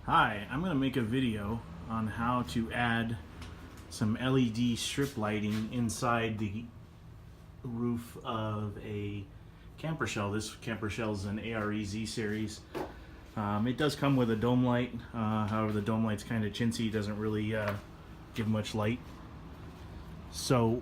Hi, I'm going to make a video on how to add some LED strip lighting inside the roof of a camper shell. This camper shell is an AREZ series. It does come with a dome light, however the dome light's kind of chintzy, doesn't really give much light. So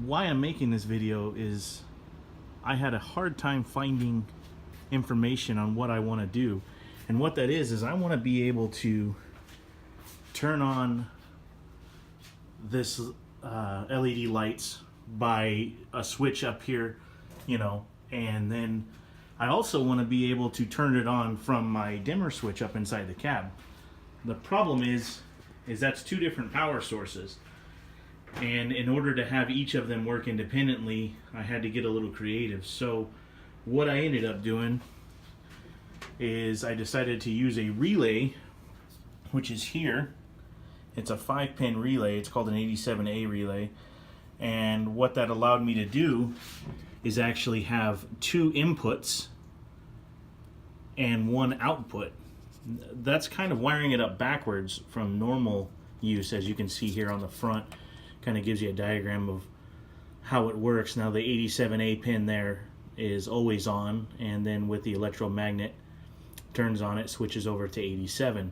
why I'm making this video is I had a hard time finding information on what I want to do. And what that is I want to be able to turn on this LED lights by a switch up here, and then I also want to be able to turn it on from my dimmer switch up inside the cab. The problem is that's two different power sources. And in order to have each of them work independently, I had to get a little creative. So what I ended up doing is I decided to use a relay, which is here. It's a 5-pin relay. It's called an 87A relay. And what that allowed me to do is actually have two inputs and one output. That's kind of wiring it up backwards from normal use, as you can see here on the front. Kind of gives you a diagram of how it works. Now the 87A pin there is always on, and then with the electromagnet turns on, it switches over to 87.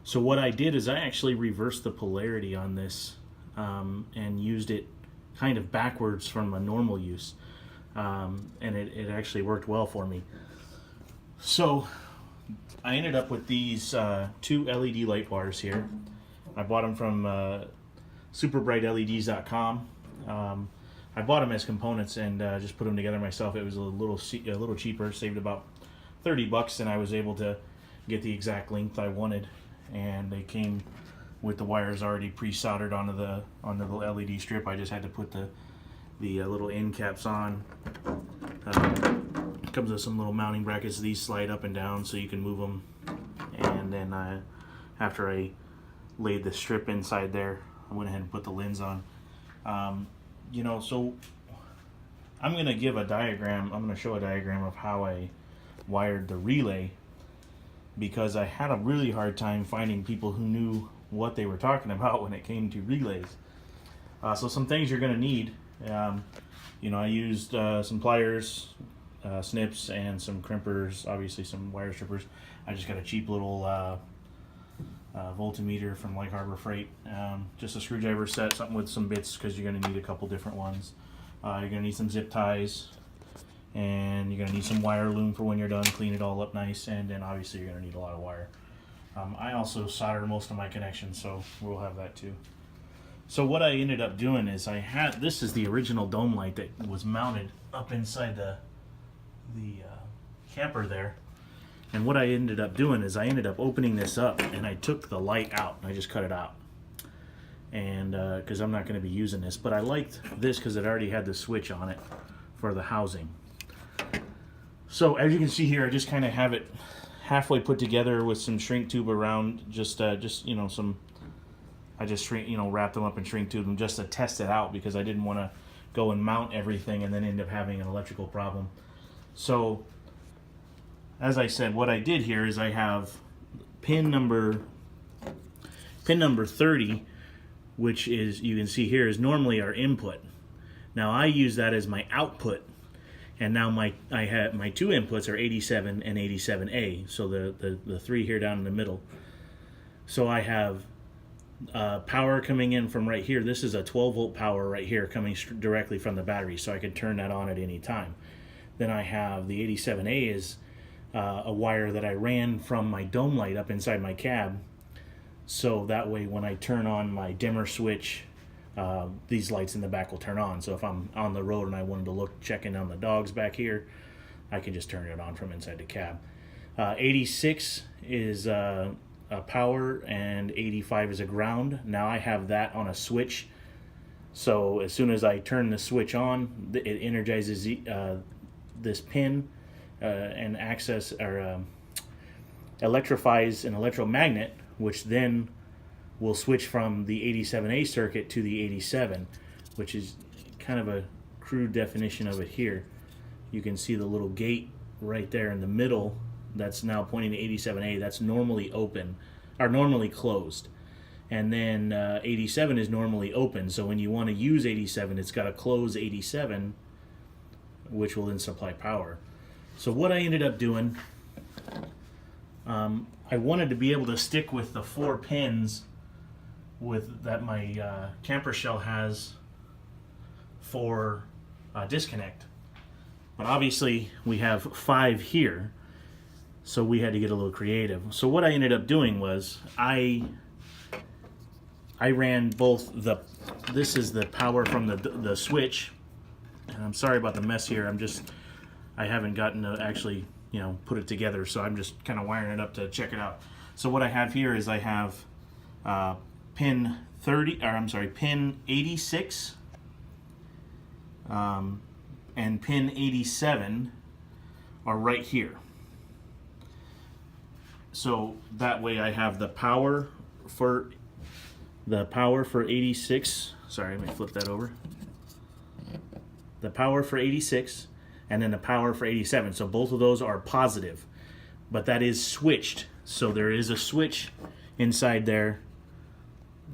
So what I did is I actually reversed the polarity on this and used it kind of backwards from a normal use, and it actually worked well for me. So I ended up with these two LED light bars here. I bought them from superbrightleds.com. I bought them as components and just put them together myself. It was a little cheaper, saved about $30, and I was able to get the exact length I wanted. And they came with the wires already pre-soldered onto the LED strip. I just had to put the little end caps on. It comes with some little mounting brackets. These slide up and down so you can move them. And then after I laid the strip inside there, I went ahead and put the lens on. So I'm going to give a diagram. I'm going to show a diagram of how I wired the relay, because I had a really hard time finding people who knew what they were talking about when it came to relays. So some things you're going to need. I used some pliers, snips, and some crimpers, obviously some wire strippers. I just got a cheap little voltmeter from like Harbor Freight, just a screwdriver set, something with some bits, because you're going to need a couple different ones. You're going to need some zip ties, and you're going to need some wire loom for when you're done, clean it all up nice, and then obviously you're going to need a lot of wire. I also solder most of my connections, so we'll have that too. So what I ended up doing is this is the original dome light that was mounted up inside the camper there. And what I ended up doing is I ended up opening this up, and I took the light out. I just cut it out, and because I'm not going to be using this, but I liked this because it already had the switch on it for the housing. So as you can see here, I just kind of have it halfway put together with some shrink tube around. I just wrapped them up and shrink tube them just to test it out, because I didn't want to go and mount everything and then end up having an electrical problem. So as I said, what I did here is I have pin number 30, which is, you can see here, is normally our input. Now I use that as my output, and now my two inputs are 87 and 87A, so the three here down in the middle. So I have power coming in from right here. This is a 12-volt power right here coming directly from the battery, so I can turn that on at any time. Then I have the 87A is a wire that I ran from my dome light up inside my cab, so that way when I turn on my dimmer switch, these lights in the back will turn on. So if I'm on the road and I wanted to check in on the dogs back here, I can just turn it on from inside the cab. 86 is a power, and 85 is a ground. Now I have that on a switch, so as soon as I turn the switch on, it energizes this pin and electrifies an electromagnet, which then will switch from the 87A circuit to the 87, which is kind of a crude definition of it here. You can see the little gate right there in the middle that's now pointing to 87A, that's normally open, or normally closed. And then 87 is normally open, so when you want to use 87, it's got to close 87, which will then supply power. So what I ended up doing, I wanted to be able to stick with the 4 pins with that my camper shell has for disconnect. But obviously we have 5 here, so we had to get a little creative. So what I ended up doing was I ran both this is the power from the switch, and I'm sorry about the mess here. I haven't gotten to actually, you know, put it together, so I'm just kind of wiring it up to check it out. So what I have here is I have pin 86 and pin 87 are right here. So that way I have the power for 86. Sorry, let me flip that over. The power for 86 and then the power for 87. So both of those are positive, but that is switched. So there is a switch inside there,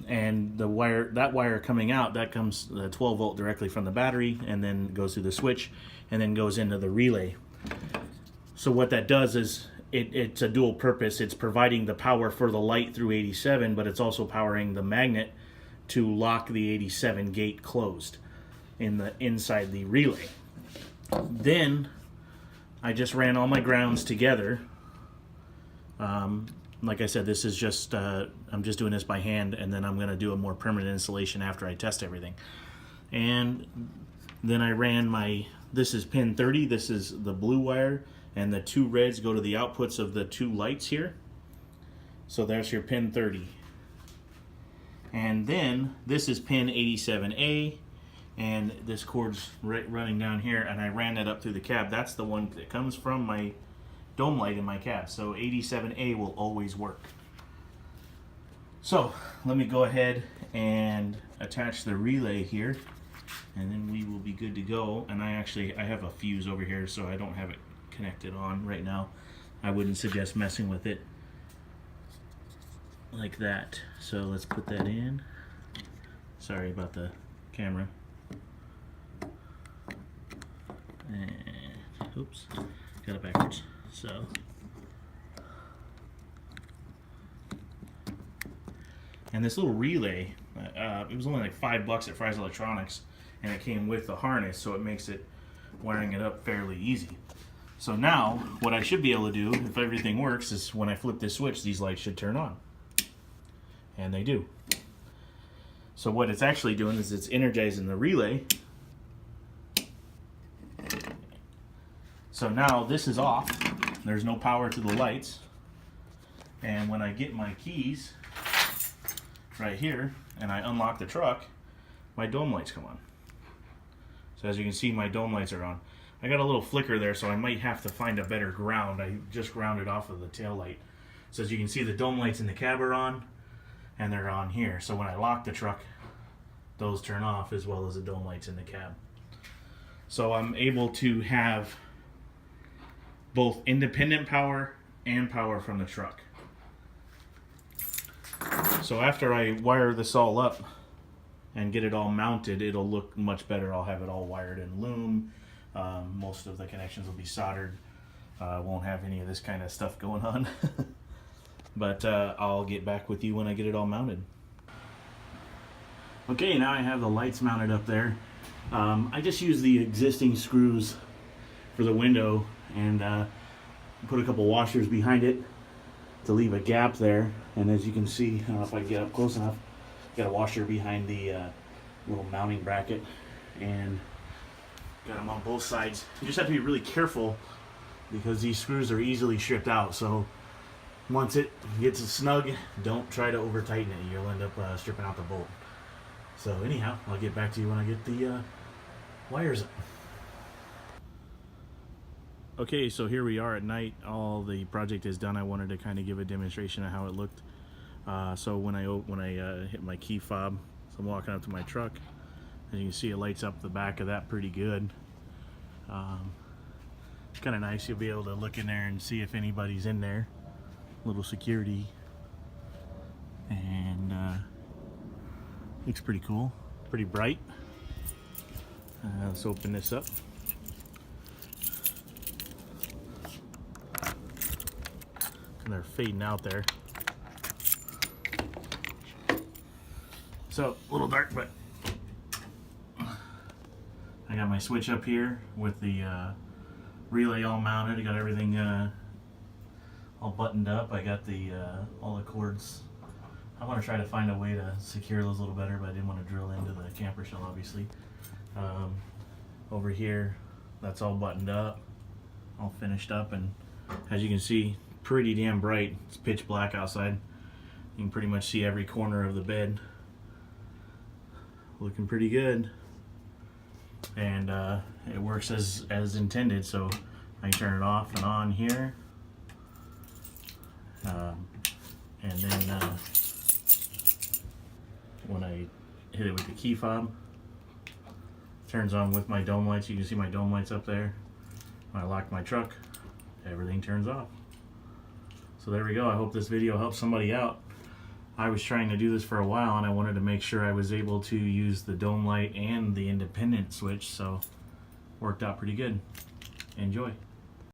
and that wire coming out, that comes the 12 volt directly from the battery and then goes through the switch and then goes into the relay. So what that does is it's a dual purpose. It's providing the power for the light through 87, but it's also powering the magnet to lock the 87 gate closed inside the relay. Then I just ran all my grounds together. Like I said, this is just I'm just doing this by hand, and then I'm going to do a more permanent installation after I test everything. And then I ran this is pin 30, this is the blue wire, and the 2 reds go to the outputs of the 2 lights here. So there's your pin 30. And then this is pin 87A, and this cord's running down here, and I ran that up through the cab. That's the one that comes from my dome light in my cab. So 87A will always work. So let me go ahead and attach the relay here, and then we will be good to go. And I have a fuse over here, so I don't have it connected on right now. I wouldn't suggest messing with it like that. So let's put that in. Sorry about the camera. And oops, got it backwards. So and this little relay, it was only like $5 at Fry's Electronics, and it came with the harness, so it makes it wiring it up fairly easy. So now what I should be able to do, if everything works, is when I flip this switch, these lights should turn on, and they do. So what it's actually doing is it's energizing the relay. So now this is off. There's no power to the lights. And when I get my keys right here and I unlock the truck, my dome lights come on. So as you can see, my dome lights are on. I got a little flicker there, so I might have to find a better ground. I just grounded off of the tail light. So as you can see, the dome lights in the cab are on, and they're on here. So when I lock the truck, those turn off, as well as the dome lights in the cab. So I'm able to have both independent power and power from the truck. So after I wire this all up and get it all mounted, it'll look much better. I'll have it all wired in loom. Most of the connections will be soldered. Won't have any of this kind of stuff going on. But I'll get back with you when I get it all mounted. Okay, now I have the lights mounted up there. I just use the existing screws for the window and put a couple washers behind it to leave a gap there. And as you can see, I don't know if I can get up close enough, got a washer behind the little mounting bracket, and got them on both sides. You just have to be really careful because these screws are easily stripped out. So once it gets snug, don't try to over tighten it. You'll end up stripping out the bolt. So anyhow, I'll get back to you when I get the wires up. Okay, so here we are at night. All the project is done. I wanted to kind of give a demonstration of how it looked. So when I hit my key fob, so I'm walking up to my truck, and you can see it lights up the back of that pretty good. kind of nice. You'll be able to look in there and see if anybody's in there. Little security, and looks pretty cool, pretty bright. Let's open this up. And they're fading out there, so a little dark, but I got my switch up here with the relay all mounted. I got everything all buttoned up. I got the all the cords. I want to try to find a way to secure those a little better, but I didn't want to drill into the camper shell, obviously. Over here, that's all buttoned up, all finished up, and as you can see, pretty damn bright. It's pitch black outside. You can pretty much see every corner of the bed. Looking pretty good, and it works as intended. So I can turn it off and on here. And then when I hit it with the key fob, it turns on with my dome lights. You can see my dome lights up there. When I lock my truck, everything turns off. So there we go. I hope this video helps somebody out. I was trying to do this for a while, and I wanted to make sure I was able to use the dome light and the independent switch, so worked out pretty good. Enjoy.